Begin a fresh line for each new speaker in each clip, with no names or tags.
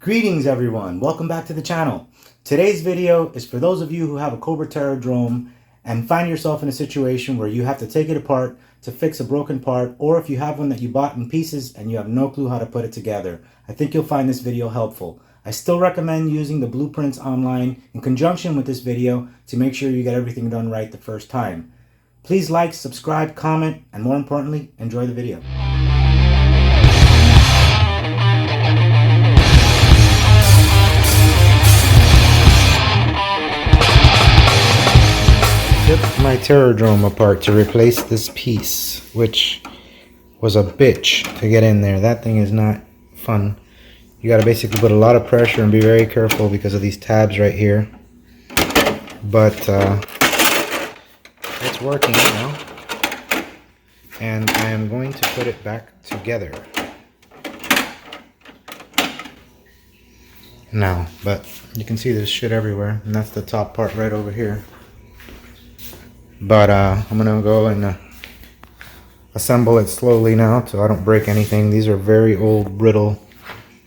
Greetings everyone, welcome back to the channel. Today's video is for those of you who have a Cobra Terror Drome and find yourself in a situation where you have to take it apart to fix a broken part, or if you have one that you bought in pieces and you have no clue how to put it together. I think you'll find this video helpful. I still recommend using the blueprints online in conjunction with this video to make sure you get everything done right the first time. Please like, subscribe, comment, and more importantly, enjoy the video. Took my Terror Drome apart to replace this piece, which was a bitch to get in there. That thing is not fun. You gotta basically put a lot of pressure and be very careful because of these tabs right here. But it's working now, and I am going to put it back together now. But you can see there's shit everywhere, and that's the top part right over here. But I'm gonna go and assemble it slowly now so I don't break anything. These are very old, brittle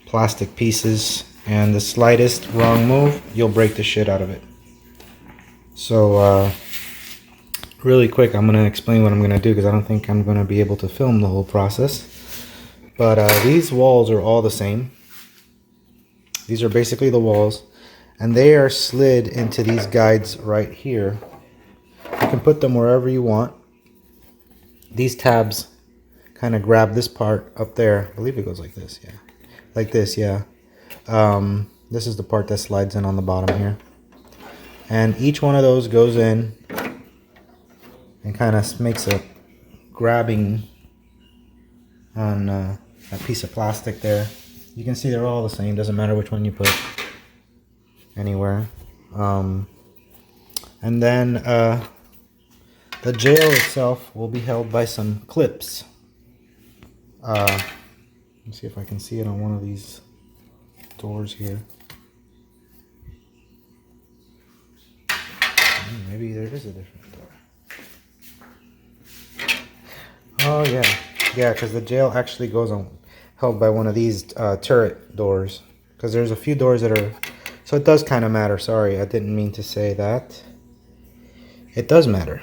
plastic pieces, and the slightest wrong move, you'll break the shit out of it. So really quick, I'm gonna explain what I'm gonna do because I don't think I'm gonna be able to film the whole process. But these walls are all the same. These are basically the walls, and they are slid into these guides right here. You can put them wherever you want. These tabs kind of grab this part up there. I believe it goes like this, yeah. Like this, yeah. This is the part that slides in on the bottom here. And each one of those goes in and kind of makes a grabbing on that piece of plastic there. You can see they're all the same. Doesn't matter which one you put anywhere. And then the jail itself will be held by some clips. Let's see if I can see it on one of these doors here. Maybe there is a different door. Oh yeah, yeah, because the jail actually goes on held by one of these turret doors. Because there's a few doors that are, so it does kind of matter. Sorry, I didn't mean to say that. It does matter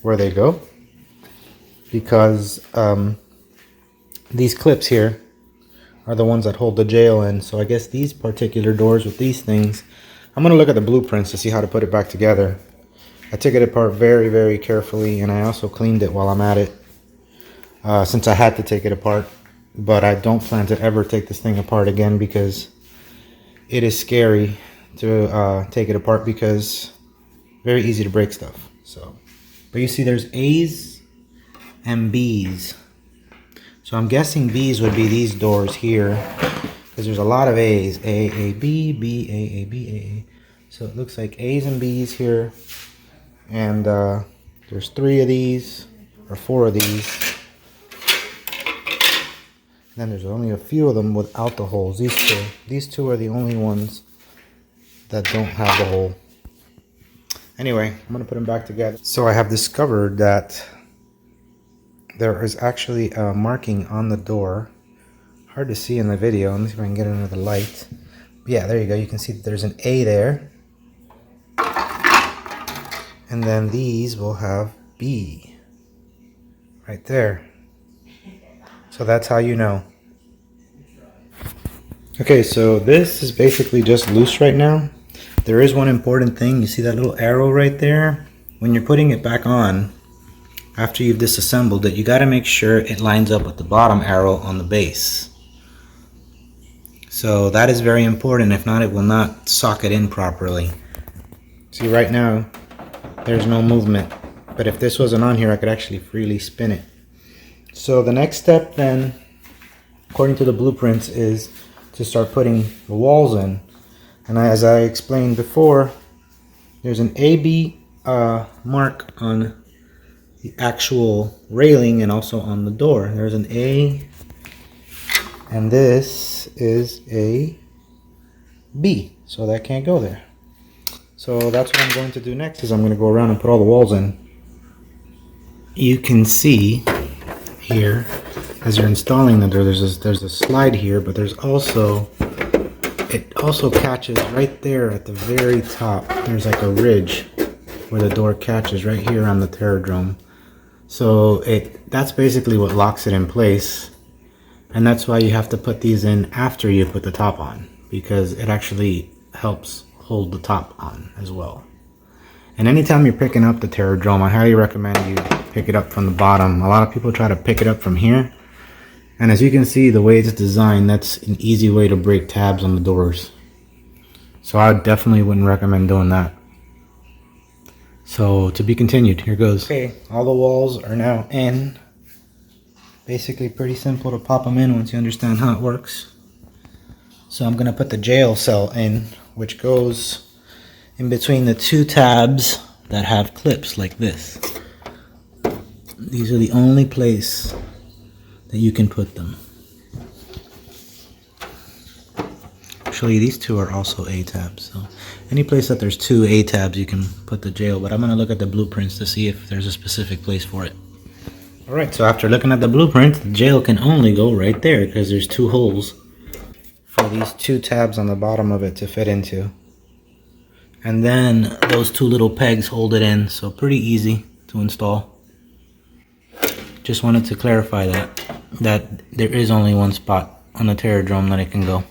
where they go, because these clips here are the ones that hold the jail in. So I guess these particular doors with these things, I'm going to look at the blueprints to see how to put it back together. I took it apart very, very carefully, and I also cleaned it while I'm at it, since I had to take it apart. But I don't plan to ever take this thing apart again because it is scary to take it apart, because very easy to break stuff. So, but you see there's A's and B's. So I'm guessing B's would be these doors here, because there's a lot of A's. A, B, B, A, B, A. So it looks like A's and B's here. And there's 3 of these, or 4 of these. And then there's only a few of them without the holes. These two. These two are the only ones that don't have the hole. Anyway, I'm going to put them back together. So I have discovered that there is actually a marking on the door. Hard to see in the video. Let me see if I can get it under the light. But yeah, there you go. You can see that there's an A there. And then these will have B. Right there. So that's how you know. Okay, so this is basically just loose right now. There is one important thing. You see that little arrow right there? When you're putting it back on, after you've disassembled it, you got to make sure it lines up with the bottom arrow on the base. So that is very important. If not, it will not socket in properly. See, right now, there's no movement. But if this wasn't on here, I could actually freely spin it. So the next step then, according to the blueprints, is to start putting the walls in. And as I explained before, there's an AB mark on the actual railing and also on the door. There's an A, and this is a B, so that can't go there. So that's what I'm going to do next, is I'm going to go around and put all the walls in. You can see here as you're installing the door, there's a slide here, but there's also, it also catches right there at the very top. There's like a ridge where the door catches right here on the Terror Drome. So that's basically what locks it in place. And that's why you have to put these in after you put the top on, because it actually helps hold the top on as well. And anytime you're picking up the Terror Drome, I highly recommend you pick it up from the bottom. A lot of people try to pick it up from here. And as you can see, the way it's designed, that's an easy way to break tabs on the doors. So I definitely wouldn't recommend doing that. So to be continued, here goes. Okay, all the walls are now in. Basically pretty simple to pop them in once you understand how it works. So I'm gonna put the jail cell in, which goes in between the two tabs that have clips like this. These are the only place that you can put them. Actually, these two are also A tabs. So any place that there's two A tabs, you can put the jail, but I'm gonna look at the blueprints to see if there's a specific place for it. Alright, so after looking at the blueprint, the jail can only go right there because there's two holes for these two tabs on the bottom of it to fit into. And then those two little pegs hold it in, so pretty easy to install. Just wanted to clarify that there is only one spot on the Terror Drome that it can go.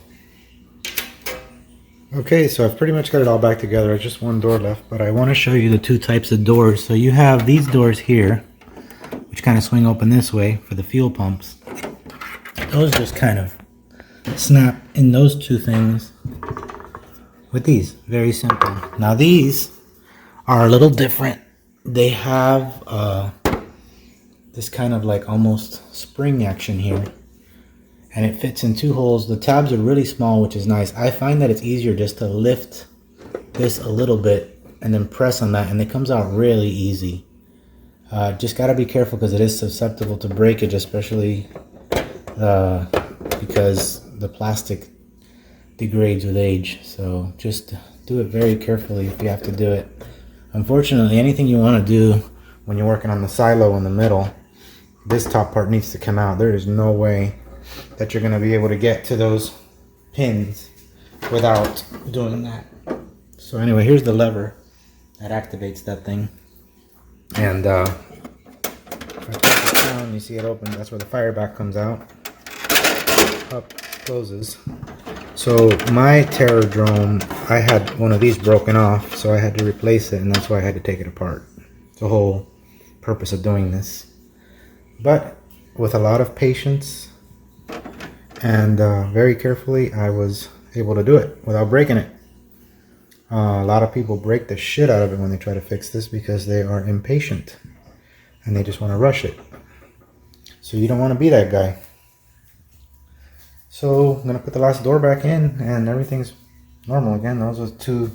Okay, so I've pretty much got it all back together. There's just one door left, but I want to show you the two types of doors. So you have these doors here, which kind of swing open this way for the fuel pumps. Those just kind of snap in those two things with these. Very simple. Now these are a little different. They have this kind of like almost spring action here, and it fits in two holes. The tabs are really small, which is nice. I find that it's easier just to lift this a little bit and then press on that, and it comes out really easy. Just gotta be careful because it is susceptible to breakage, especially because the plastic degrades with age. So just do it very carefully if you have to do it. Unfortunately, anything you want to do when you're working on the silo in the middle, this top part needs to come out. There is no way that you're going to be able to get to those pins without doing that. So anyway, here's the lever that activates that thing. And if I press it down, you see it open. That's where the fire back comes out. Up, closes. So my Terror Drome, I had one of these broken off, so I had to replace it, and that's why I had to take it apart. It's the whole purpose of doing this. But with a lot of patience and very carefully, I was able to do it without breaking it. A lot of people break the shit out of it when they try to fix this because they are impatient and they just want to rush it. So you don't want to be that guy. So I'm going to put the last door back in and everything's normal again. Those are two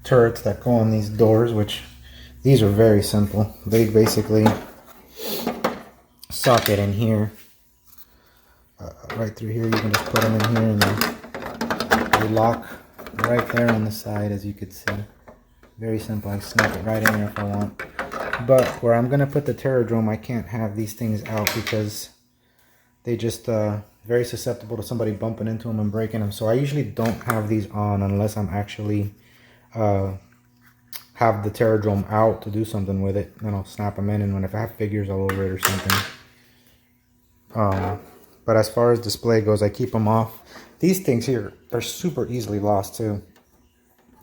turrets that go on these doors, which these are very simple. They basically socket in here. Right through here, you can just put them in here and then they lock right there on the side, as you could see. Very simple. I snap it right in there if I want. But where I'm going to put the Terror Drome, I can't have these things out because they just very susceptible to somebody bumping into them and breaking them. So I usually don't have these on unless I'm actually have the Terror Drome out to do something with it. Then I'll snap them in, and when if I have figures all over it or something. But as far as display goes, I keep them off. These things here are super easily lost too.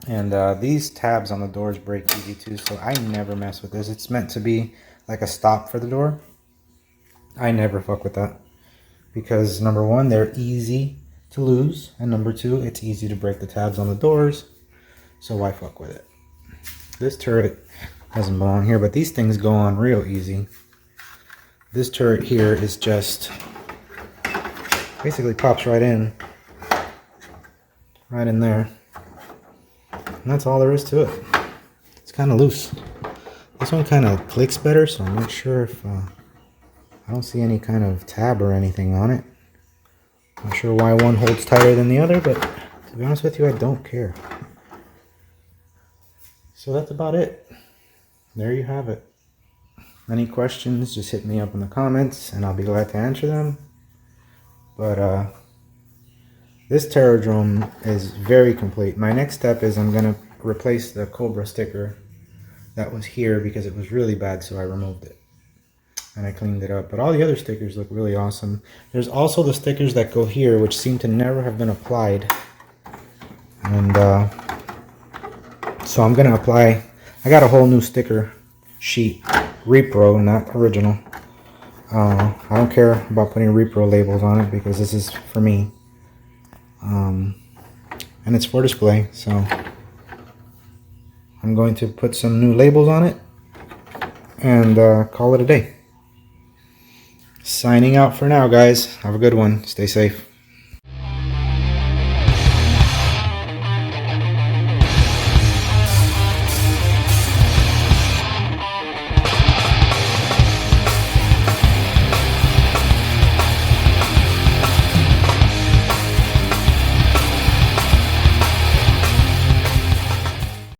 And these tabs on the doors break easy too, so I never mess with this. It's meant to be like a stop for the door. I never fuck with that. Because number one, they're easy to lose. And number two, it's easy to break the tabs on the doors. So why fuck with it? This turret doesn't belong here, but these things go on real easy. This turret here is just basically pops right in there, and that's all there is to it. It's kind of loose. This one kind of clicks better, so I'm not sure if I don't see any kind of tab or anything on it. Not sure why one holds tighter than the other, but to be honest with you, I don't care. So that's about it. There you have it. Any questions, just hit me up in the comments and I'll be glad to answer them. But this Terror Drome is very complete. My next step is I'm gonna replace the Cobra sticker that was here because it was really bad, so I removed it and I cleaned it up. But all the other stickers look really awesome. There's also the stickers that go here, which seem to never have been applied. And so I'm gonna apply. I got a whole new sticker sheet, repro, not original. I don't care about putting repro labels on it because this is for me. And it's for display, so I'm going to put some new labels on it and call it a day. Signing out for now, guys. Have a good one. Stay safe.